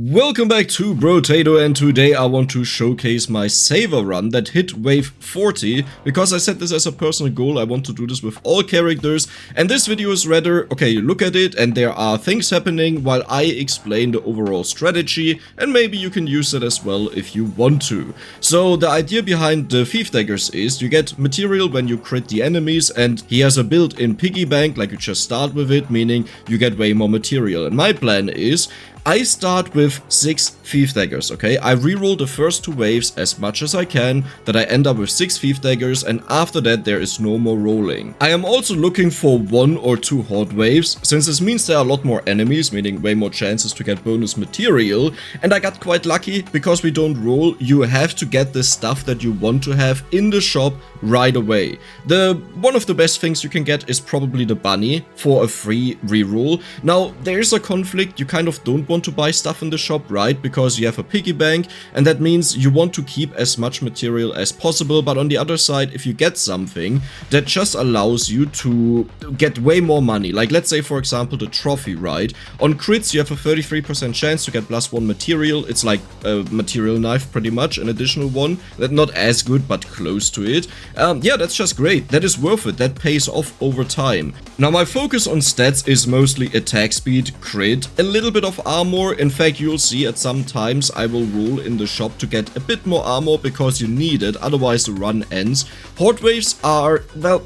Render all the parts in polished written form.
Welcome back to Brotato, and today I want to showcase my saver run that hit wave 40, because I set this as a personal goal. I want to do this with all characters, and this video is rather, okay, you look at it and there are things happening while I explain the overall strategy, and maybe you can use it as well if you want to. So the idea behind the Thief Daggers is you get material when you crit the enemies, and he has a built-in Piggy Bank, like you just start with it, meaning you get way more material. And my plan is I start with 6 Thief Daggers, okay? I reroll the first 2 waves as much as I can, that I end up with 6 Thief Daggers, and after that there is no more rolling. I am also looking for 1 or 2 Horde waves, since this means there are a lot more enemies, meaning way more chances to get bonus material, and I got quite lucky, because we don't roll, you have to get the stuff that you want to have in the shop right away. One of the best things you can get is probably the bunny for a free reroll. Now, there's a conflict, you kind of don't want to buy stuff in the shop, right? Because you have a piggy bank, and that means you want to keep as much material as possible. But on the other side, if you get something that just allows you to get way more money, like let's say for example the trophy, right? On crits you have a 33% chance to get +1 material. It's like a material knife pretty much, an additional one. That not as good, but close to it. Yeah, that's just great. That is worth it. That pays off over time. Now my focus on stats is mostly attack speed, crit, a little bit of armor. In fact, you'll see at some times I will roll in the shop to get a bit more armor because you need it, otherwise the run ends. Horde waves are, well,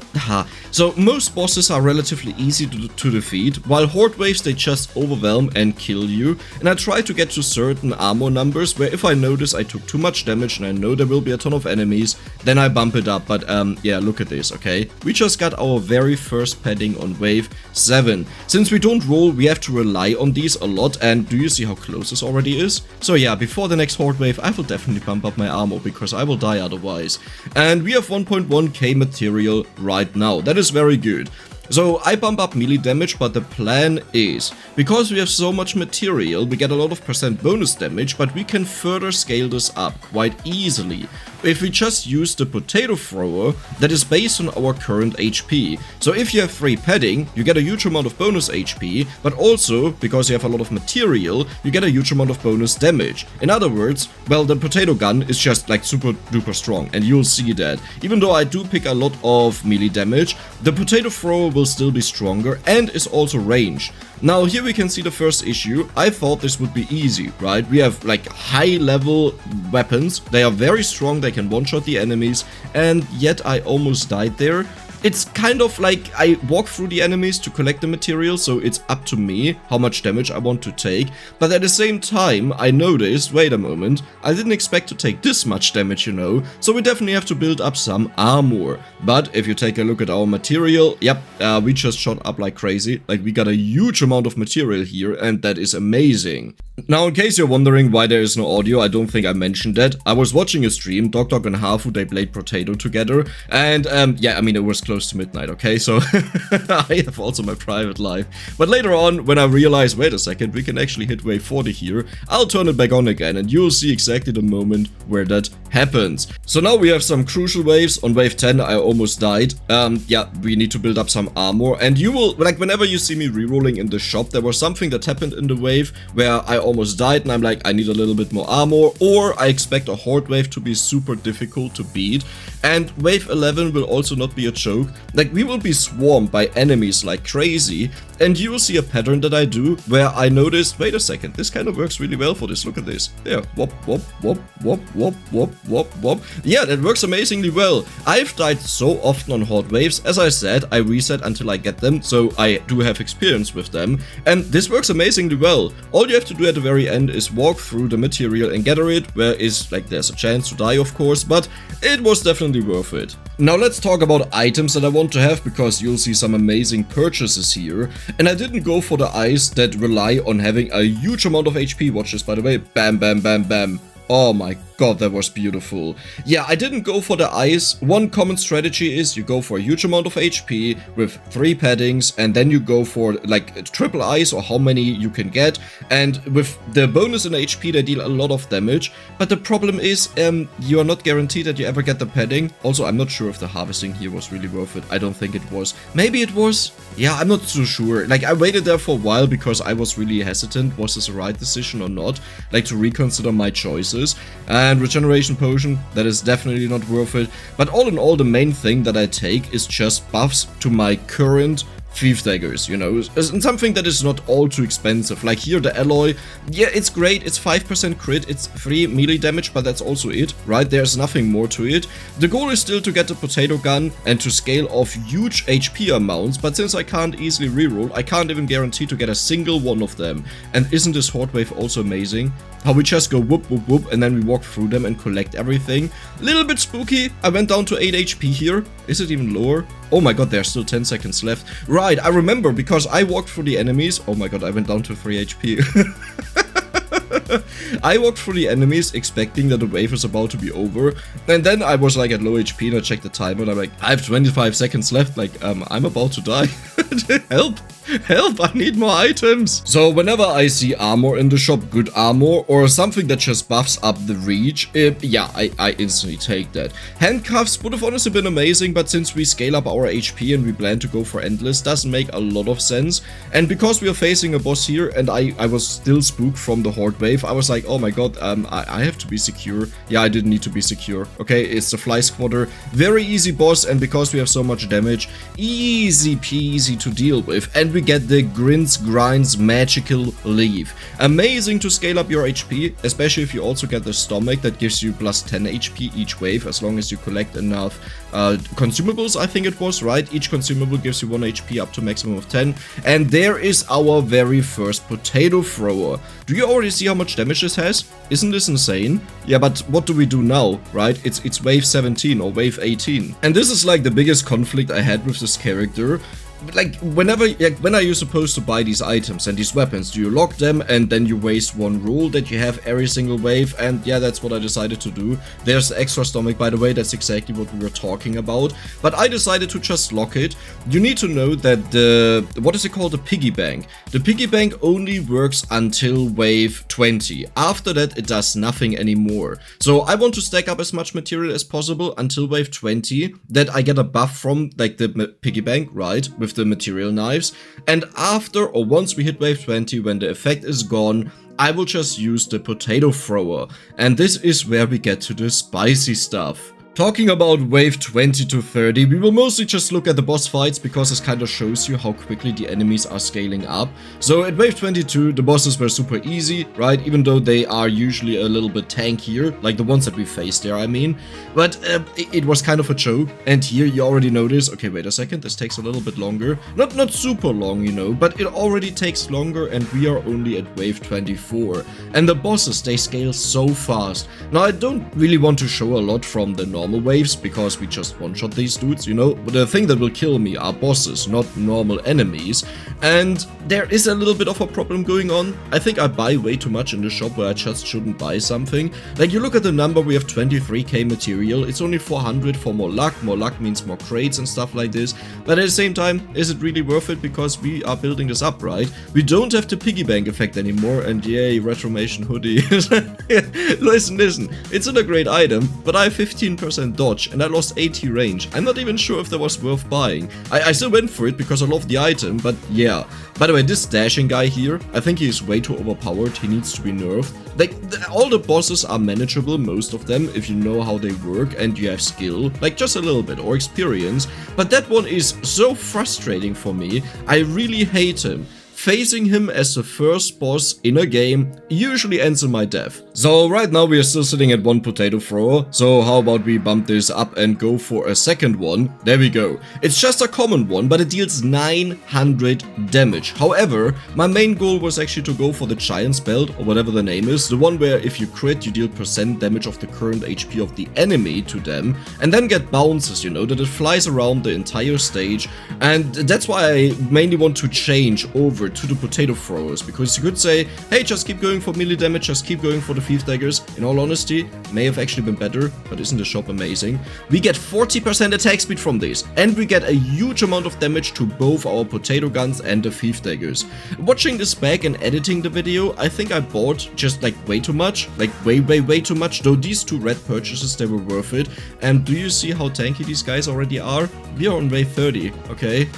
so most bosses are relatively easy to defeat, while Horde waves they just overwhelm and kill you. And I try to get to certain armor numbers where if I notice I took too much damage and I know there will be a ton of enemies, then I bump it up. But yeah, look at this, okay? We just got our very first padding on wave 7. Since we don't roll, we have to rely on these a lot, and do you see how close this already is? So yeah, before the next Horde wave, I will definitely bump up my armor because I will die otherwise. And we have 1.1k material right now. That is very good. So I bump up melee damage, but the plan is, because we have so much material, we get a lot of % bonus damage, but we can further scale this up quite easily if we just use the potato thrower that is based on our current HP. So if you have 3 padding, you get a huge amount of bonus HP, but also, because you have a lot of material, you get a huge amount of bonus damage. In other words, well, the potato gun is just like super duper strong, and you'll see that. Even though I do pick a lot of melee damage, the potato thrower will still be stronger and is also ranged. Now here we can see the first issue. I thought this would be easy, right? We have like high level weapons, they are very strong, they can one-shot the enemies, and yet I almost died there. It's kind of like I walk through the enemies to collect the material, so it's up to me how much damage I want to take. But at the same time, I noticed, wait a moment, I didn't expect to take this much damage, you know, so we definitely have to build up some armor. But if you take a look at our material, yep, we just shot up like crazy. Like, we got a huge amount of material here, and that is amazing. Now, in case you're wondering why there is no audio, I don't think I mentioned that. I was watching a stream, Dog and Hafu, they played Brotato together, and yeah, I mean, it was close to midnight, okay, so I have also my private life. But later on, when I realized, wait a second, we can actually hit wave 40 here, I'll turn it back on again, and you'll see exactly the moment where that happens. So now we have some crucial waves. On wave 10, I almost died. Yeah, we need to build up some armor, and you will, like, whenever you see me rerolling in the shop, there was something that happened in the wave where I almost died, and I'm like, I need a little bit more armor, or I expect a Horde wave to be super difficult to beat. And wave 11 will also not be a joke. Like, we will be swarmed by enemies like crazy, and you will see a pattern that I do where I noticed, wait a second, this kind of works really well for this. Look at this. There, whoop, whoop, whoop, whoop, whoop, whoop, whoop, whoop. Yeah, that works amazingly well. I've died so often on Horde waves. As I said, I reset until I get them, so I do have experience with them, and this works amazingly well. All you have to do at the very end is walk through the material and gather it, where is, like, there's a chance to die, of course, but it was definitely worth it. Now let's talk about items that I want to have, because you'll see some amazing purchases here. And I didn't go for the eyes that rely on having a huge amount of HP. Watch this, by the way. Bam, bam, bam, bam. Oh my God, that was beautiful. Yeah, I didn't go for the ice. One common strategy is you go for a huge amount of HP with 3 paddings, and then you go for like triple ice or how many you can get. And with the bonus in HP, they deal a lot of damage. But the problem is, you are not guaranteed that you ever get the padding. Also, I'm not sure if the harvesting here was really worth it. I don't think it was. Maybe it was. Yeah, I'm not too sure. Like, I waited there for a while because I was really hesitant. Was this a right decision or not? Like, to reconsider my choices. And regeneration potion, that is definitely not worth it. But all in all, the main thing that I take is just buffs to my current thief daggers, you know, and something that is not all too expensive. Like here, the alloy, yeah, it's great, it's 5% crit, it's 3 melee damage, but that's also it, right? There's nothing more to it. The goal is still to get the potato gun and to scale off huge HP amounts, but since I can't easily reroll, I can't even guarantee to get a single one of them. And isn't this horde wave also amazing? How we just go whoop whoop whoop and then we walk through them and collect everything. Little bit spooky. I went down to 8 HP here. Is it even lower? Oh my god, there's still 10 seconds left. Right, I remember because I walked through the enemies. Oh my god, I went down to 3 HP. I walked through the enemies expecting that the wave is about to be over, and then I was like at low HP and I checked the timer and I'm like, I have 25 seconds left, like I'm about to die. Help! Help, I need more items. So whenever I see armor in the shop, good armor, or something that just buffs up the reach, yeah, I instantly take that. Handcuffs would have honestly been amazing, but since we scale up our HP and we plan to go for endless, doesn't make a lot of sense. And because we are facing a boss here and I was still spooked from the horde wave, I was like, oh my god, I have to be secure. Yeah, I didn't need to be secure. Okay, it's the fly squatter. Very easy boss, and because we have so much damage, easy peasy to deal with. And we get the Grinds magical leaf. Amazing to scale up your HP, especially if you also get the stomach that gives you plus 10 HP each wave as long as you collect enough consumables, I think it was, right? Each consumable gives you 1 HP up to maximum of 10. And there is our very first potato thrower. Do you already see how much damage this has? Isn't this insane? Yeah, but what do we do now, right? It's wave 17 or wave 18. And this is like the biggest conflict I had with this character. Like, when are you supposed to buy these items and these weapons? Do you lock them and then you waste 1 rule that you have every single wave? And yeah, that's what I decided to do. There's the extra stomach, by the way, that's exactly what we were talking about. But I decided to just lock it. You need to know that the, what is it called? The Piggy Bank. The Piggy Bank only works until wave 20. After that, it does nothing anymore. So I want to stack up as much material as possible until wave 20, that I get a buff from, like, the Piggy Bank, right? With the material knives, and after or once we hit wave 20, when the effect is gone, I will just use the potato thrower, and this is where we get to the spicy stuff. Talking about wave 20 to 30, we will mostly just look at the boss fights because this kind of shows you how quickly the enemies are scaling up. So at wave 22, the bosses were super easy, right? Even though they are usually a little bit tankier, like the ones that we faced there, I mean. But it was kind of a joke. And here you already notice, okay, wait a second, this takes a little bit longer. Not super long, you know, but it already takes longer and we are only at wave 24. And the bosses, they scale so fast. Now, I don't really want to show a lot from the normal waves because we just one-shot these dudes, you know, but the thing that will kill me are bosses, not normal enemies. And there is a little bit of a problem going on. I think I buy way too much in the shop where I just shouldn't buy something. Like, you look at the number, we have 23k material, it's only 400 for more luck means more crates and stuff like this, but at the same time, is it really worth it because we are building this up, right? We don't have the piggy bank effect anymore, and yay, retromation hoodie. Listen, it's not a great item, but I have 15% dodge and I lost 80 range. I'm not even sure if that was worth buying. I still went for it because I love the item, but yeah. By the way, this dashing guy here, I think he is way too overpowered. He needs to be nerfed. Like, all the bosses are manageable, most of them, if you know how they work and you have skill, like just a little bit, or experience. But that one is so frustrating for me. I really hate him. Facing him as the first boss in a game usually ends in my death. So right now we are still sitting at 1 potato thrower, so how about we bump this up and go for a second one? There we go. It's just a common one, but it deals 900 damage. However, my main goal was actually to go for the Giant's Belt, or whatever the name is, the one where if you crit you deal % damage of the current HP of the enemy to them, and then get bounces, you know, that it flies around the entire stage. And that's why I mainly want to change over to the potato throwers, because you could say, hey, just keep going for melee damage, just keep going for the thief daggers. In all honesty, may have actually been better, but isn't the shop amazing? We get 40% attack speed from this, and we get a huge amount of damage to both our potato guns and the thief daggers. Watching this back and editing the video, I think I bought just like way too much, like way too much, though these two red purchases, they were worth it. And do you see how tanky these guys already are? We are on wave 30, okay?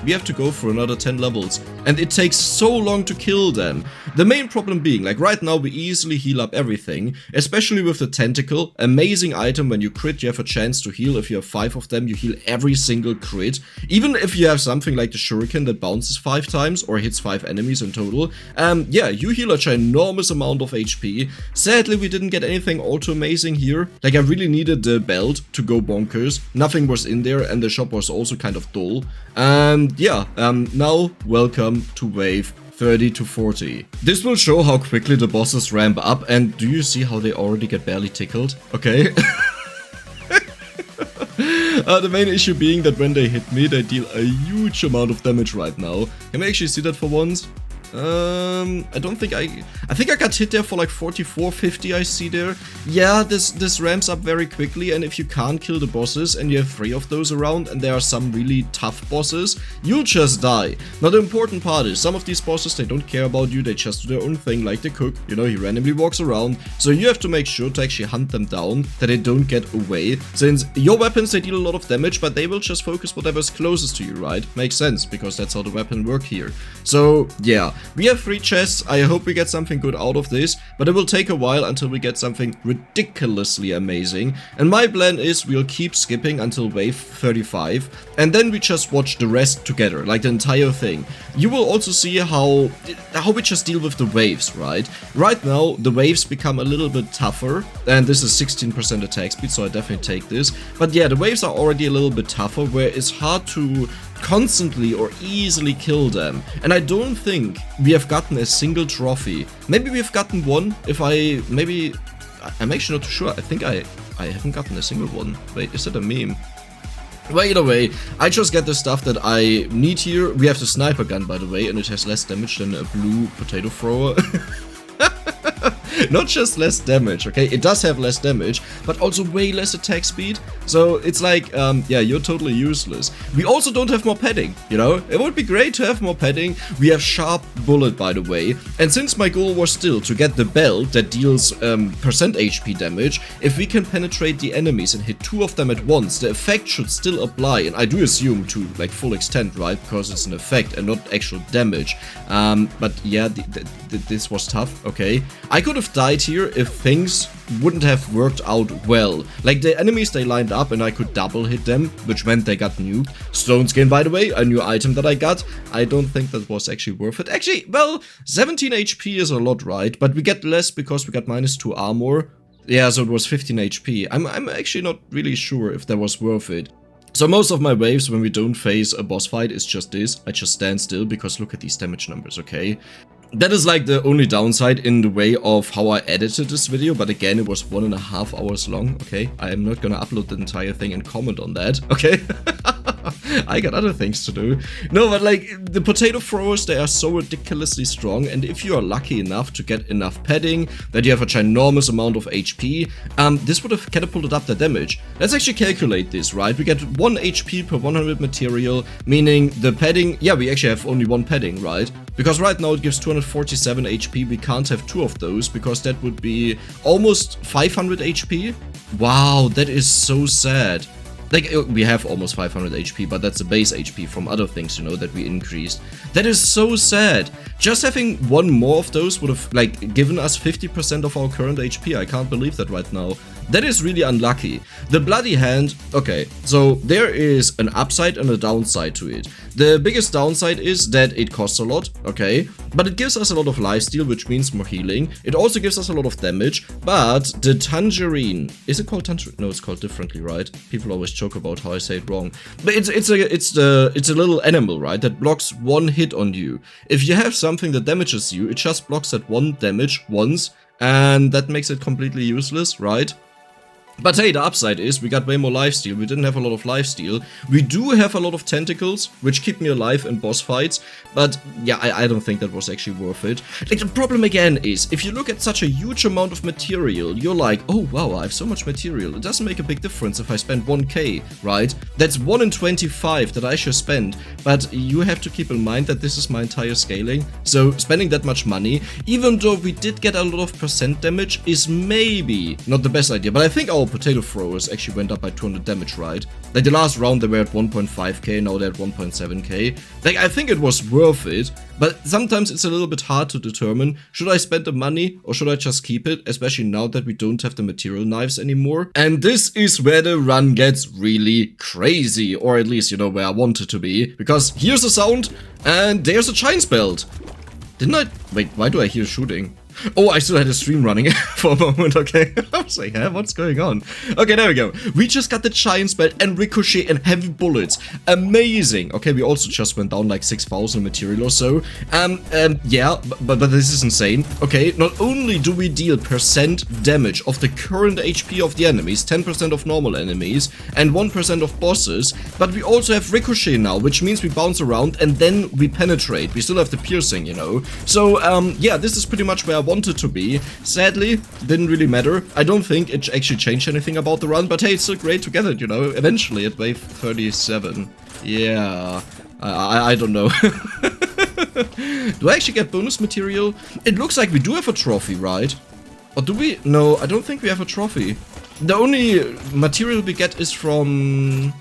We have to go for another 10 levels, and it takes so long to kill them. The main problem being, like right now we easily heal up everything, especially with the tentacle. Amazing item. When you crit, you have a chance to heal. If you have 5 of them, you heal every single crit. Even if you have something like the shuriken that bounces 5 times or hits 5 enemies in total, yeah, you heal a ginormous amount of HP. Sadly, we didn't get anything all too amazing here. Like, I really needed the belt to go bonkers. Nothing was in there, and the shop was also kind of dull. And yeah, now welcome to wave 30 to 40. This will show how quickly the bosses ramp up, and do you see how they already get barely tickled? Okay. The main issue being that when they hit me, they deal a huge amount of damage right now. Can we actually see that for once? I don't think I think I got hit there for like 44, 50 I see there. Yeah, this ramps up very quickly, and if you can't kill the bosses and you have 3 of those around and there are some really tough bosses, you'll just die. Now the important part is, some of these bosses, they don't care about you, they just do their own thing, like the cook, you know, he randomly walks around, so you have to make sure to actually hunt them down, that they don't get away, since your weapons, they deal a lot of damage, but they will just focus whatever's closest to you, right? Makes sense, because that's how the weapon work here. So yeah, we have 3 chests. I hope we get something good out of this, but it will take a while until we get something ridiculously amazing. And my plan is we'll keep skipping until wave 35, and then we just watch the rest together, like the entire thing. You will also see how we just deal with the waves, right? Right now, the waves become a little bit tougher, and this is 16% attack speed, so I definitely take this. But yeah, the waves are already a little bit tougher, where it's hard to constantly or easily kill them. And I don't think we have gotten a single trophy. Maybe we've gotten one. I'm actually not too sure. I think I haven't gotten a single one. Wait, is that a meme? Well, either way, I just get the stuff that I need here. We have the sniper gun, by the way, and it has less damage than a blue potato thrower. Not just less damage, okay? It does have less damage, but also way less attack speed. So it's like, yeah, you're totally useless. We also don't have more padding, you know? It would be great to have more padding. We have sharp bullet, by the way. And since my goal was still to get the belt that deals percent HP damage, if we can penetrate the enemies and hit 2 of them at once, the effect should still apply. And I do assume to like full extent, right? Because it's an effect and not actual damage. But yeah, this was tough, okay? I could have died here if things wouldn't have worked out well. Like the enemies, they lined up and I could double hit them, which meant they got nuked. Stone skin, by the way, a new item that I got. I don't think that was actually worth it. Actually, well, 17 HP is a lot, right? But we get less because we got -2 armor. Yeah, so it was 15 HP. I'm actually not really sure if that was worth it. So most of my waves when we don't face a boss fight is just this. I just stand still because look at these damage numbers, okay? That is like the only downside in the way of how I edited this video, but again, it was 1.5 hours long, okay? I am not gonna upload the entire thing and comment on that, okay? I got other things to do. No, but like, the potato throwers, they are so ridiculously strong, and if you are lucky enough to get enough padding, that you have a ginormous amount of HP, this would have catapulted up the damage. Let's actually calculate this, right? We get 1 HP per 100 material, meaning the padding, yeah, we actually have only 1 padding, right? Because right now it gives 247 HP, we can't have 2 of those, because that would be almost 500 HP. Wow, that is so sad. Like, we have almost 500 HP, but that's the base HP from other things, you know, that we increased. That is so sad. Just having 1 more of those would have, like, given us 50% of our current HP. I can't believe that right now. That is really unlucky. The Bloody Hand, okay, so there is an upside and a downside to it. The biggest downside is that it costs a lot, okay, but it gives us a lot of lifesteal, which means more healing. It also gives us a lot of damage, but the Tangerine, is it called Tangerine? No, it's called differently, right? People always joke about how I say it wrong. But it's a little animal, right, that blocks 1 hit on you. If you have something that damages you, it just blocks that 1 damage once, and that makes it completely useless, right? But hey, the upside is we got way more lifesteal. We didn't have a lot of lifesteal. We do have a lot of tentacles, which keep me alive in boss fights. But yeah, I don't think that was actually worth it. Like, the problem again is, if you look at such a huge amount of material, you're like, oh wow, I have so much material. It doesn't make a big difference if I spend 1k, right? That's 1 in 25 that I should spend. But you have to keep in mind that this is my entire scaling. So spending that much money, even though we did get a lot of percent damage, is maybe not the best idea. But I think our potato throwers actually went up by 200 damage, right? Like, the last round they were at 1.5k, now they're at 1.7k. Like, I think it was worth it, but sometimes it's a little bit hard to determine, should I spend the money or should I just keep it, especially now that we don't have the material knives anymore. And this is where the run gets really crazy, or at least, you know, where I want it to be, because here's a sound and there's a giant's belt. Didn't I? Wait, why do I hear shooting? Oh, I still had a stream running for a moment, okay. I was like, huh, what's going on? Okay, there we go. We just got the giant's belt and ricochet and heavy bullets. Amazing. Okay, we also just went down like 6,000 material or so. Yeah, but this is insane. Okay, not only do we deal percent damage of the current HP of the enemies, 10% of normal enemies, and 1% of bosses, but we also have ricochet now, which means we bounce around and then we penetrate. We still have the piercing, you know. So, yeah, this is pretty much where I wanted to be. Sadly, didn't really matter. I don't think it actually changed anything about the run, but hey, it's still great to get it, you know, eventually at wave 37. Yeah, I don't know. Do I actually get bonus material? It looks like we do have a trophy, right? Or do we? No, I don't think we have a trophy. The only material we get is from...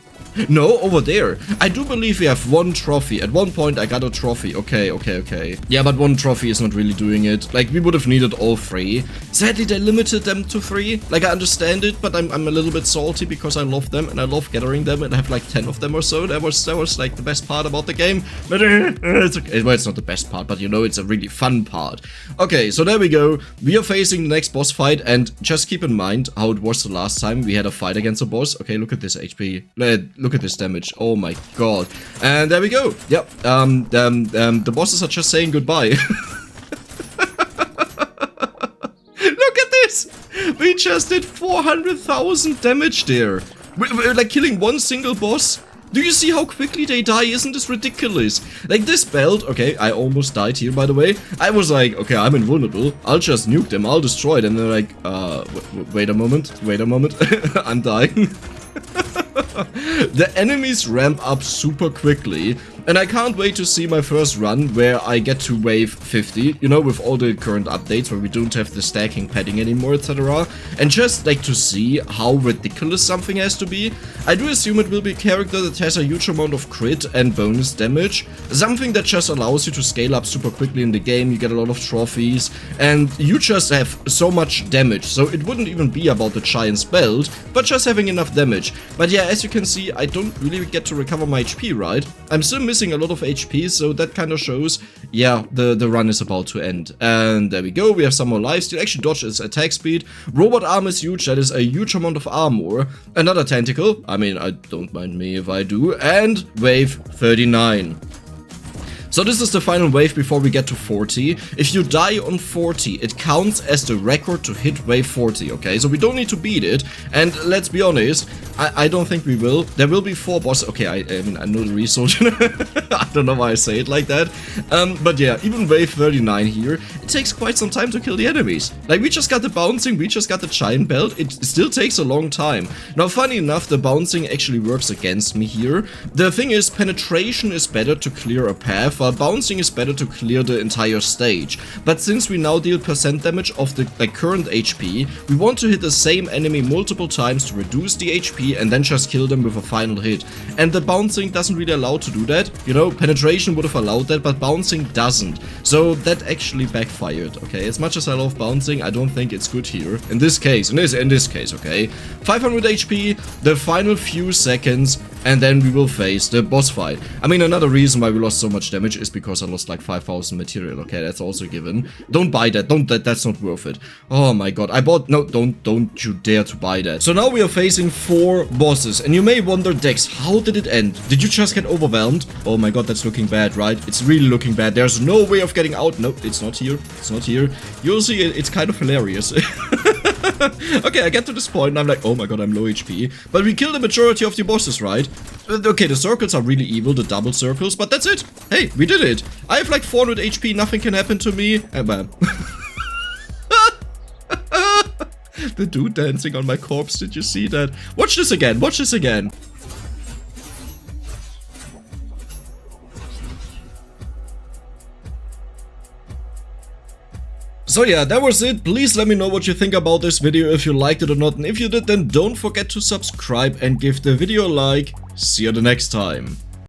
No, over there. I do believe we have one trophy. At one point I got a trophy. Okay. Yeah, but one trophy is not really doing it. Like, we would have needed all 3. Sadly, they limited them to 3. Like, I understand it, but I'm a little bit salty because I love them and I love gathering them and I have like 10 of them or so. That was like the best part about the game. But it's okay. Well, it's not the best part, but you know, it's a really fun part. Okay, so there we go. We are facing the next boss fight, and just keep in mind how it was the last time we had a fight against a boss. Okay, look at this HP. Look at this damage. Oh my god. And there we go. Yep. The bosses are just saying goodbye. Look at this. We just did 400,000 damage there. We're like killing one single boss. Do you see how quickly they die? Isn't this ridiculous? Like, this belt, okay, I almost died here, by the way. I was like, okay, I'm invulnerable. I'll just nuke them. I'll destroy them. And they're like, wait a moment. I'm dying. The enemies ramp up super quickly, and I can't wait to see my first run where I get to wave 50, you know, with all the current updates where we don't have the stacking padding anymore, etc. And just like to see how ridiculous something has to be. I do assume it will be a character that has a huge amount of crit and bonus damage, something that just allows you to scale up super quickly in the game. You get a lot of trophies, and you just have so much damage, so it wouldn't even be about the giant's belt, but just having enough damage. But yeah, as you can see, I don't really get to recover my HP, right? I'm still missing a lot of HP, so that kind of shows, yeah, the run is about to end. And there we go, we have some more lifesteal. Actually, dodge is attack speed. Robot arm is huge, that is a huge amount of armor. Another tentacle, I mean, I don't mind me if I do. And wave 39. So this is the final wave before we get to 40. If you die on 40, it counts as the record to hit wave 40, okay? So we don't need to beat it, and let's be honest, I don't think we will. There will be 4 bosses. Okay, I mean, I know the resource. I don't know why I say it like that. But yeah, even wave 39 here, it takes quite some time to kill the enemies. Like, we just got the bouncing, we just got the giant belt. It still takes a long time. Now, funny enough, the bouncing actually works against me here. The thing is, penetration is better to clear a path, while bouncing is better to clear the entire stage. But since we now deal percent damage of the current HP, we want to hit the same enemy multiple times to reduce the HP and then just kill them with a final hit. And the bouncing doesn't really allow to do that. You know, penetration would have allowed that, but bouncing doesn't. So that actually backfired, okay? As much as I love bouncing, I don't think it's good here. In this case, in this case, okay? 500 HP, the final few seconds, and then we will face the boss fight. I mean, another reason why we lost so much damage is because I lost like 5,000 material, okay? That's also given. Don't buy that. That's not worth it. Oh my god. I bought... No, don't you dare to buy that. So now we are facing 4 bosses, and you may wonder, Dex, how did it end? Did you just get overwhelmed? Oh my god, that's looking bad, right? It's really looking bad. There's no way of getting out. No, it's not here. It's not here. You'll see, it's kind of hilarious. Okay, I get to this point and I'm like, oh my god, I'm low HP. But we kill the majority of the bosses, right? Okay, the circles are really evil, the double circles, but that's it. Hey, we did it. I have like 400 HP, nothing can happen to me. And bam. The dude dancing on my corpse, did you see that? Watch this again, watch this again. So yeah, that was it. Please let me know what you think about this video, if you liked it or not. And if you did, then don't forget to subscribe and give the video a like. See you the next time.